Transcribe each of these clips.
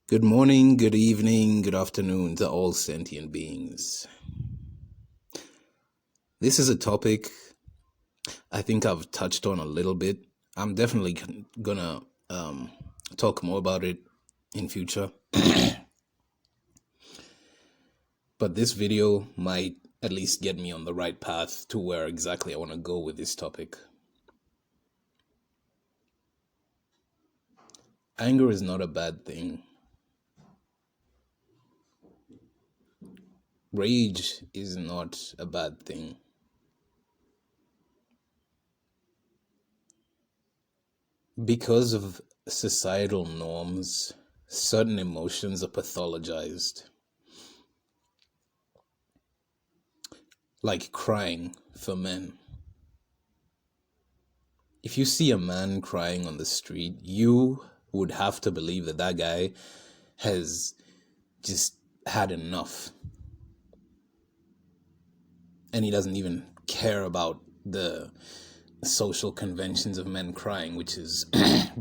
Good morning, good evening, good afternoon to all sentient beings. This is a topic I think I've touched on a little bit. I'm definitely gonna talk more about it in future. But this video might at least get me on the right path to where exactly I want to go with this topic. Anger is not a bad thing. Rage is not a bad thing. Because of societal norms, certain emotions are pathologized. Like crying for men. If you see a man crying on the street, you would have to believe that that guy has just had enough. And he doesn't even care about the social conventions of men crying, which is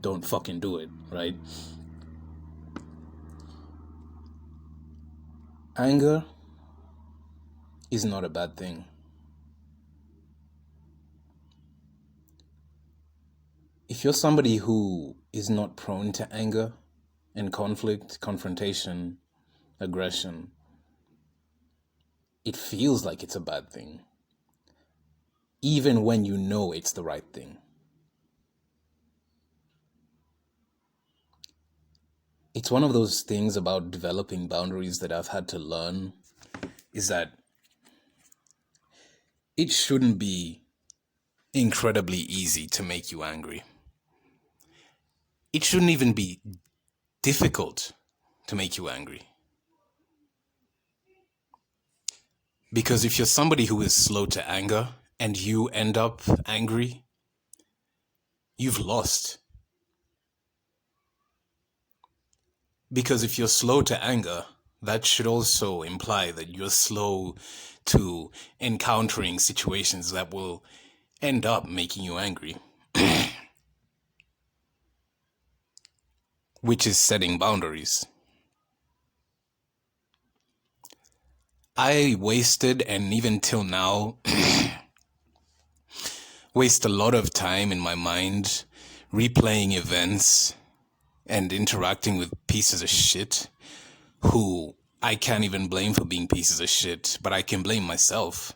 don't fucking do it, right? Anger is not a bad thing. If you're somebody who is not prone to anger and conflict, confrontation, aggression, it feels like it's a bad thing, even when you know it's the right thing. It's one of those things about developing boundaries that I've had to learn, is that it shouldn't be incredibly easy to make you angry. It shouldn't even be difficult to make you angry. Because if you're somebody who is slow to anger and you end up angry, you've lost. Because if you're slow to anger, that should also imply that you're slow to encountering situations that will end up making you angry. Which is setting boundaries. I wasted, and even till now, waste a lot of time in my mind replaying events and interacting with pieces of shit who I can't even blame for being pieces of shit, but I can blame myself.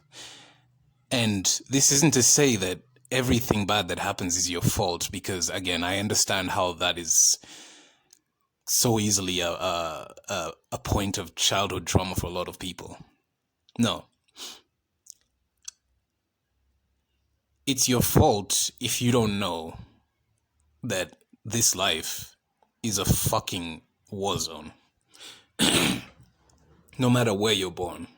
And this isn't to say that everything bad that happens is your fault, because again, I understand how that is so easily a point of childhood trauma for a lot of people. No. It's your fault if you don't know that this life is a fucking war zone. No matter where you're born.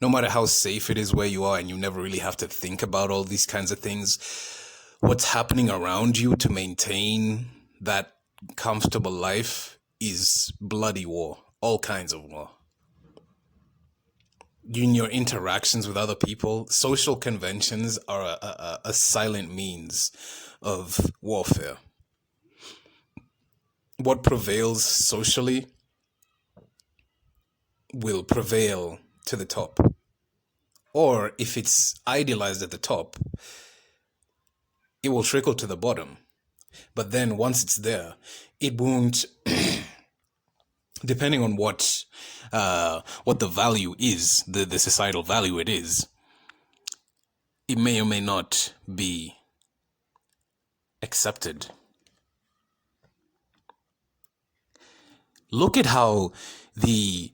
No matter how safe it is where you are and you never really have to think about all these kinds of things, what's happening around you to maintain that comfortable life is bloody war. All kinds of war. In your interactions with other people, social conventions are a silent means of warfare. What prevails socially will prevail to the top. Or if it's idealized at the top, it will trickle to the bottom. But then once it's there, it won't, depending on what the value is, the societal value it is, it may or may not be accepted. Look at how the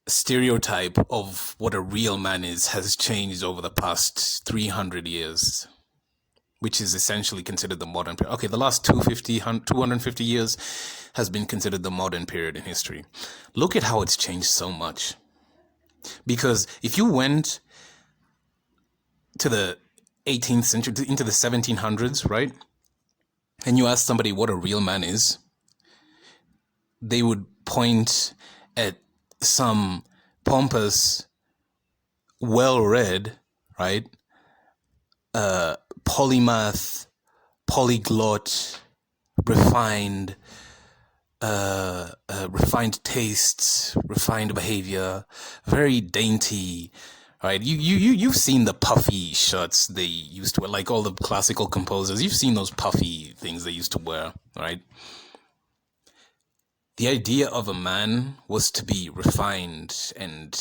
stereotype of what a real man is has changed over the past 300 years, which is essentially considered the modern period. Okay, the last 250 years has been considered the modern period in history. Look at how it's changed so much. Because if you went to the 18th century, into the 1700s, right? And you asked somebody what a real man is, they would point at some pompous, well-read, right? Polymath, polyglot, refined, refined tastes, refined behavior, very dainty, right? You've seen the puffy shirts they used to wear, like all the classical composers. You've seen those puffy things they used to wear, right? The idea of a man was to be refined and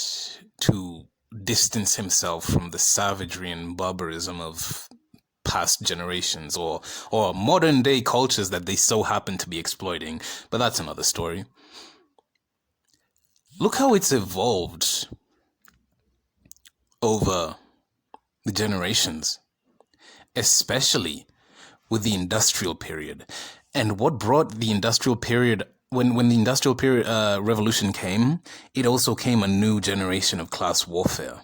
to distance himself from the savagery and barbarism of past generations or modern day cultures that they so happen to be exploiting. But that's another story. Look how it's evolved over the generations, especially with the industrial period. And what brought the industrial period, when the industrial period revolution came, it also came a new generation of class warfare.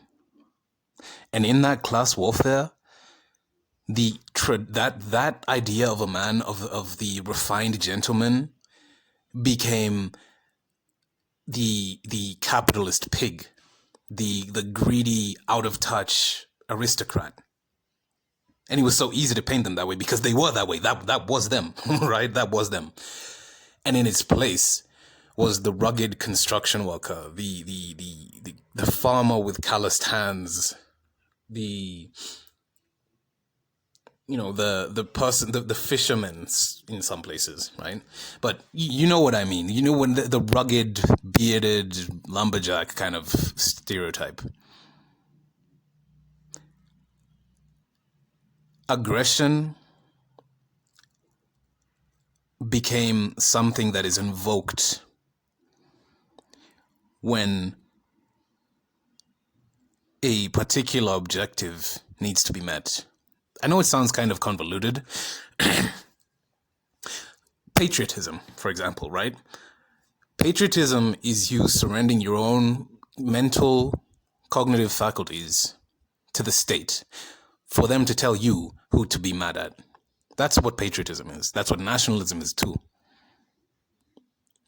And in that class warfare, that idea of a man, of the refined gentleman, became the capitalist pig, the greedy, out of touch aristocrat. And it was so easy to paint them that way because they were that way. That was them, right? That was them. And in its place was the rugged construction worker, the farmer with calloused hands, the person, the fishermen in some places, right? But you know what I mean. You know, when the rugged, bearded lumberjack kind of stereotype. Aggression became something that is invoked when a particular objective needs to be met. I know it sounds kind of convoluted. Patriotism, for example, right? Patriotism is you surrendering your own mental, cognitive faculties to the state for them to tell you who to be mad at. That's what patriotism is. That's what nationalism is too.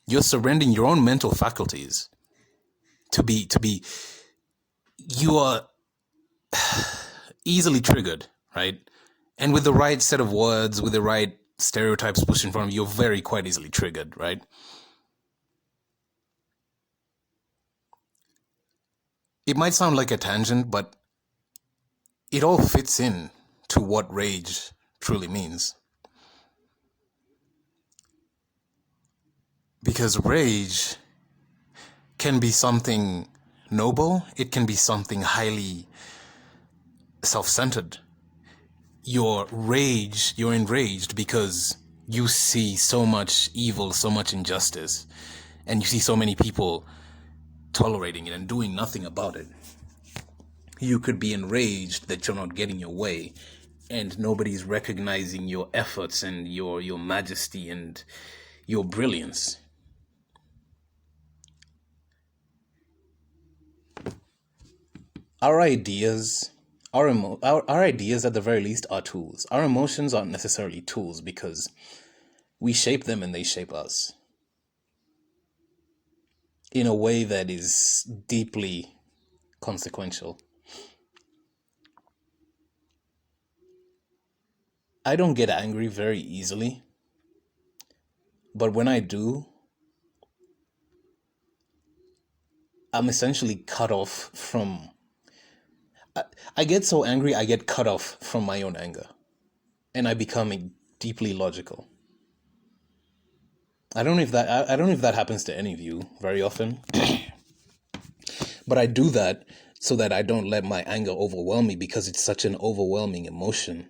You're surrendering your own mental faculties you are easily triggered, right? And with the right set of words, with the right stereotypes pushed in front of you, you're quite easily triggered, right? It might sound like a tangent, but it all fits in to what rage truly means. Because rage can be something noble, it can be something highly self-centered. You're enraged because you see so much evil, so much injustice, and you see so many people tolerating it and doing nothing about it. You could be enraged that you're not getting your way and nobody's recognizing your efforts and your majesty and your brilliance. Our ideas at the very least are tools. Our emotions aren't necessarily tools because we shape them and they shape us in a way that is deeply consequential. I don't get angry very easily, but when I do, I'm essentially cut off from... I get so angry, I get cut off from my own anger, and I become deeply logical. I don't know if that happens to any of you very often, but I do that so that I don't let my anger overwhelm me because it's such an overwhelming emotion.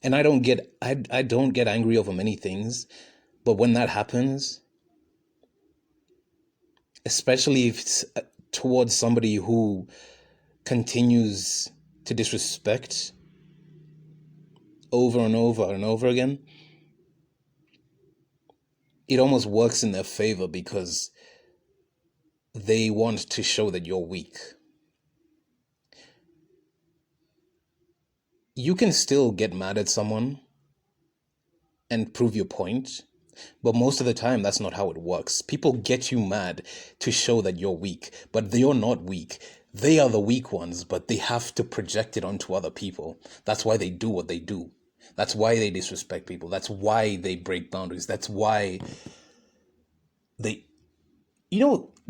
And I don't get angry over many things, but when that happens, especially if it's towards somebody who continues to disrespect over and over and over again, it almost works in their favor because they want to show that you're weak. You can still get mad at someone and prove your point, but most of the time that's not how it works. People get you mad to show that you're weak, but you're not weak. They are the weak ones, but they have to project it onto other people. That's why they do what they do. That's why they disrespect people. That's why they break boundaries. That's why they,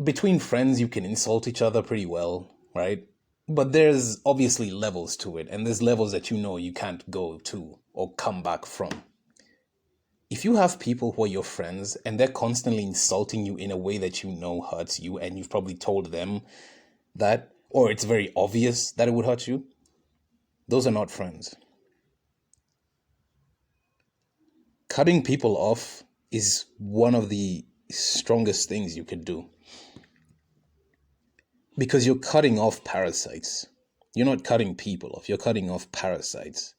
between friends, you can insult each other pretty well, right? But there's obviously levels to it, and there's levels that you can't go to or come back from. If you have people who are your friends and they're constantly insulting you in a way that hurts you, and you've probably told them that, or it's very obvious that it would hurt you, those are not friends. Cutting people off is one of the strongest things you could do. Because you're cutting off parasites. You're not cutting people off, you're cutting off parasites.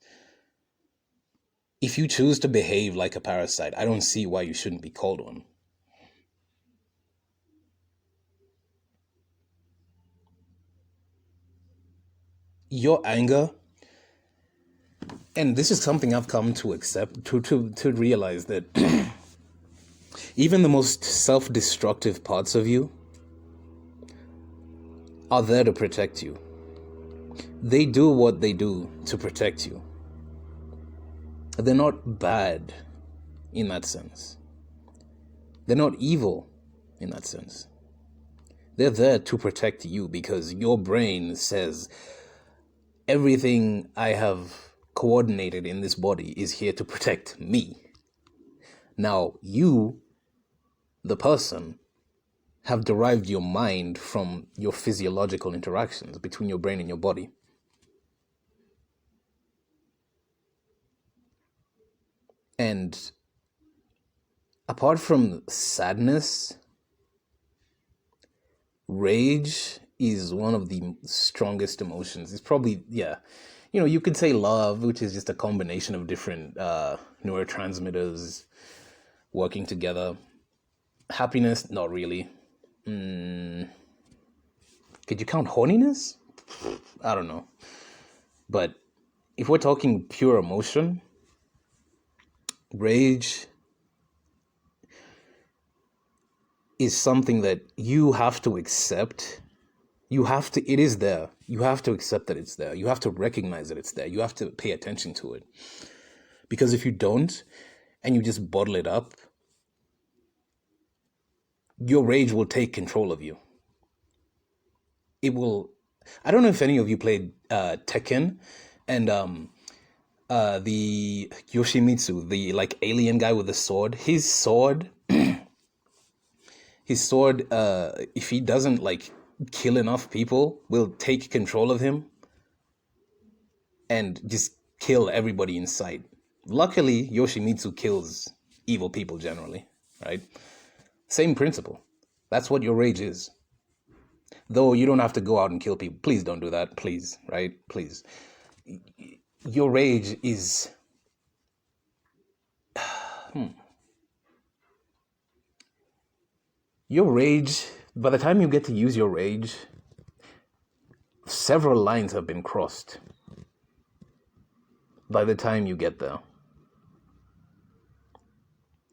If you choose to behave like a parasite, I don't see why you shouldn't be called one. Your anger, and this is something I've come to accept, to realize that even the most self-destructive parts of you are there to protect you. They do what they do to protect you. They're not bad in that sense. They're not evil in that sense. They're there to protect you because your brain says, everything I have coordinated in this body is here to protect me. Now, you, the person, have derived your mind from your physiological interactions between your brain and your body. And apart from sadness, rage is one of the strongest emotions. It's probably, you could say love, which is just a combination of different neurotransmitters working together. Happiness, not really. Could you count horniness? I don't know. But if we're talking pure emotion, rage is something that you have to accept. It is there. You have to accept that it's there. You have to recognize that it's there. You have to pay attention to it. Because if you don't, and you just bottle it up, your rage will take control of you. It will. I don't know if any of you played Tekken, and the Yoshimitsu, the alien guy with the sword. His sword, if he doesn't kill enough people, will take control of him and just kill everybody in sight. Luckily, Yoshimitsu kills evil people generally, right? Same principle. That's what your rage is. Though you don't have to go out and kill people. Please don't do that, please, right? Please. Your rage is... Your rage, by the time you get to use your rage, several lines have been crossed by the time you get there.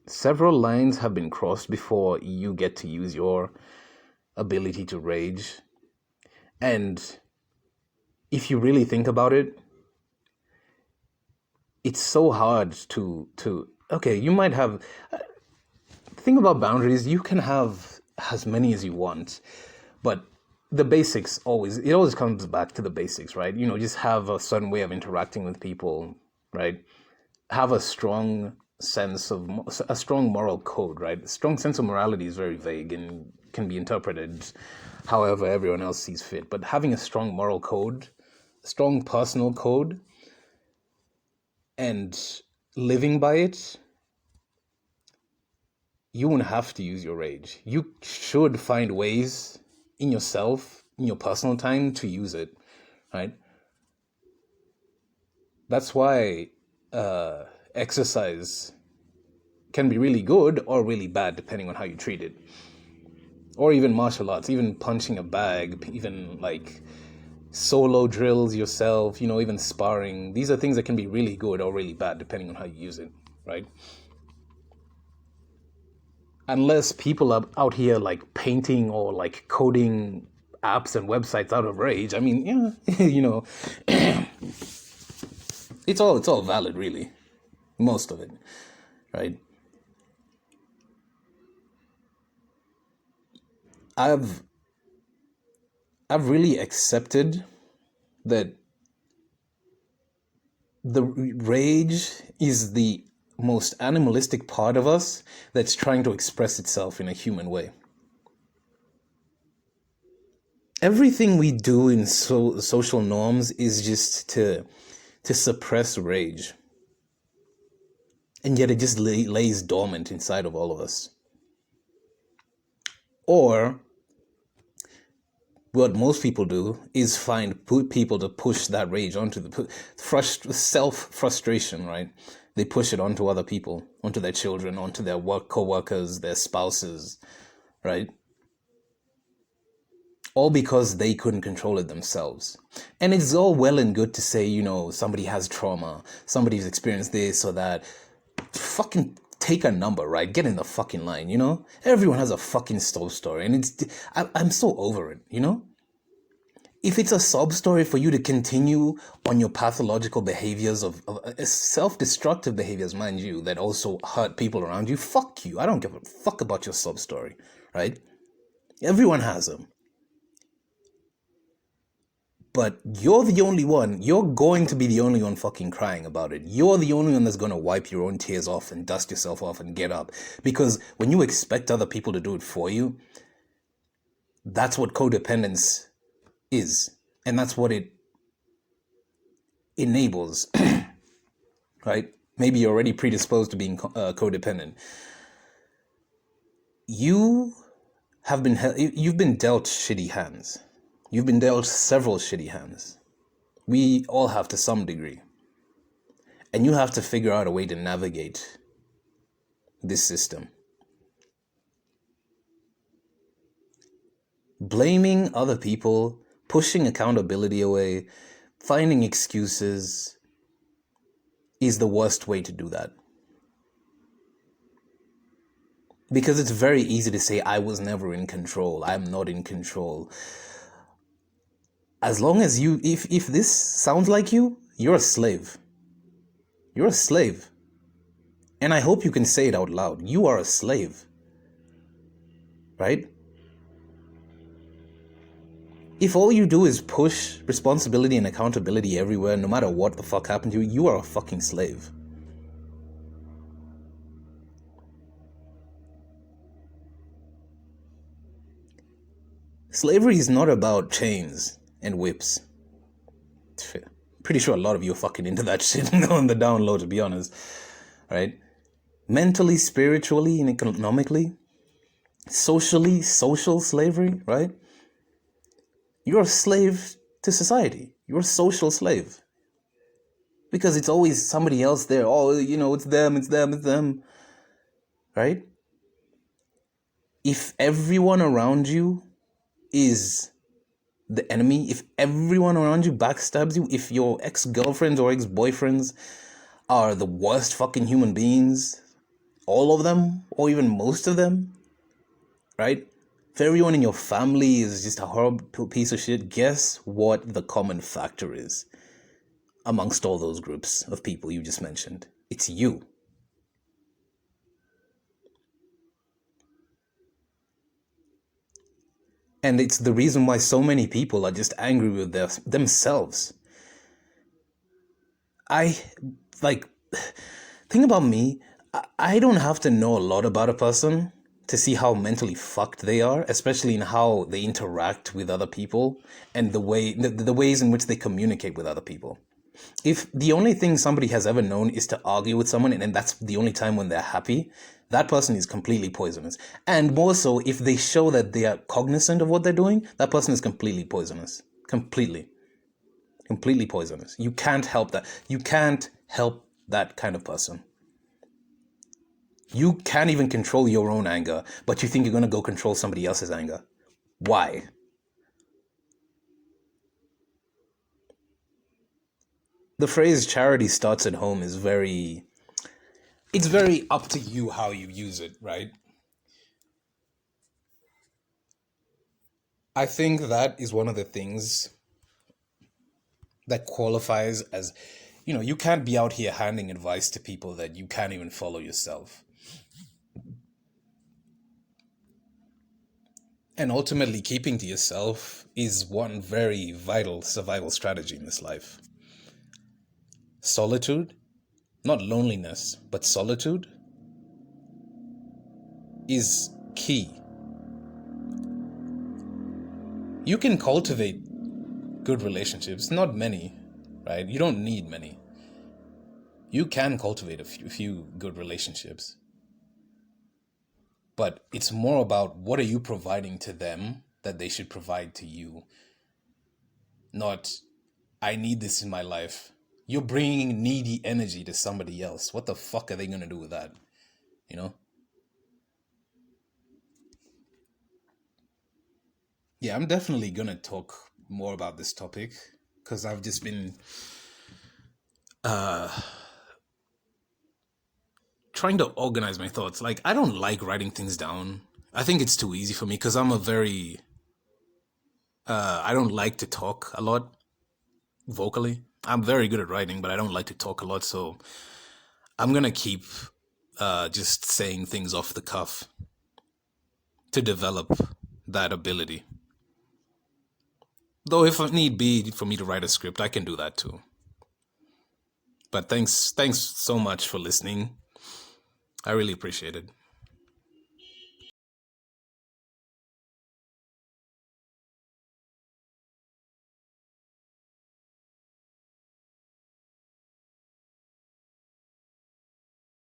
Several lines have been crossed before you get to use your ability to rage. And if you really think about it, it's so hard to okay, you might have... The thing about boundaries, you can have as many as you want, but the basics always comes back to the basics, right? Just have a certain way of interacting with people, right? Have a strong moral code, right? A strong sense of morality is very vague and can be interpreted however everyone else sees fit. But having a strong moral code, a strong personal code, and living by it, you won't have to use your rage. You should find ways in yourself, in your personal time, to use it, right? That's why exercise can be really good or really bad depending on how you treat it. Or even martial arts, even punching a bag, even solo drills yourself, even sparring. These are things that can be really good or really bad depending on how you use it, right? Unless people are out here painting or coding apps and websites out of rage. I mean, it's all valid, really. Most of it, right? I've I've really accepted that the rage is the most animalistic part of us that's trying to express itself in a human way. Everything we do in social norms is just to suppress rage, and yet it just lays dormant inside of all of us. Or what most people do is find people to push that rage onto the self-frustration, right? They push it onto other people, onto their children, onto their co-workers, their spouses, right? All because they couldn't control it themselves. And it's all well and good to say, somebody has trauma, somebody's experienced this or that. Fucking take a number, right? Get in the fucking line, Everyone has a fucking sob story, and I'm so over it, If it's a sob story for you to continue on your pathological behaviors of self-destructive behaviors, mind you, that also hurt people around you, fuck you. I don't give a fuck about your sob story, right? Everyone has them. But you're the only one. You're going to be the only one fucking crying about it. You're the only one that's going to wipe your own tears off and dust yourself off and get up. Because when you expect other people to do it for you, that's what codependence is. And that's what it enables. Right? Maybe you're already predisposed to being codependent. You've been dealt shitty hands. You've been dealt several shitty hands. We all have to some degree. And you have to figure out a way to navigate this system. Blaming other people, pushing accountability away, finding excuses is the worst way to do that. Because it's very easy to say, I was never in control. I'm not in control. As long as if this sounds like you're a slave. You're a slave. And I hope you can say it out loud. You are a slave. Right? If all you do is push responsibility and accountability everywhere, no matter what the fuck happened to you, you are a fucking slave. Slavery is not about chains and whips. Pretty sure a lot of you are fucking into that shit on the down low, to be honest. Right? Mentally, spiritually, and economically, socially, social slavery, right? You're a slave to society. You're a social slave. Because it's always somebody else there. Oh, it's them. Right? If everyone around you is the enemy, if everyone around you backstabs you, if your ex-girlfriends or ex-boyfriends are the worst fucking human beings, all of them, or even most of them, right? If everyone in your family is just a horrible piece of shit, guess what the common factor is amongst all those groups of people you just mentioned? It's you. And it's the reason why so many people are just angry with themselves. Think about me. I don't have to know a lot about a person to see how mentally fucked they are, especially in how they interact with other people and the ways in which they communicate with other people. If the only thing somebody has ever known is to argue with someone, and that's the only time when they're happy, that person is completely poisonous. And more so, if they show that they are cognizant of what they're doing, that person is completely poisonous. Completely poisonous. You can't help that. You can't help that kind of person. You can't even control your own anger, but you think you're going to go control somebody else's anger. Why? The phrase charity starts at home is it's very up to you how you use it, right? I think that is one of the things that qualifies as, you can't be out here handing advice to people that you can't even follow yourself. And ultimately, keeping to yourself is one very vital survival strategy in this life. Solitude, not loneliness, but solitude is key. You can cultivate good relationships, not many, right? You don't need many. You can cultivate a few good relationships. But it's more about what are you providing to them that they should provide to you. Not, I need this in my life. You're bringing needy energy to somebody else. What the fuck are they going to do with that? You know? Yeah, I'm definitely going to talk more about this topic because I've just been trying to organize my thoughts. Like, I don't like writing things down. I think it's too easy for me because I'm a very, I don't like to talk a lot vocally. I'm very good at writing, but I don't like to talk a lot. So I'm going to keep just saying things off the cuff to develop that ability. Though if need be for me to write a script, I can do that too. But thanks so much for listening. I really appreciate it.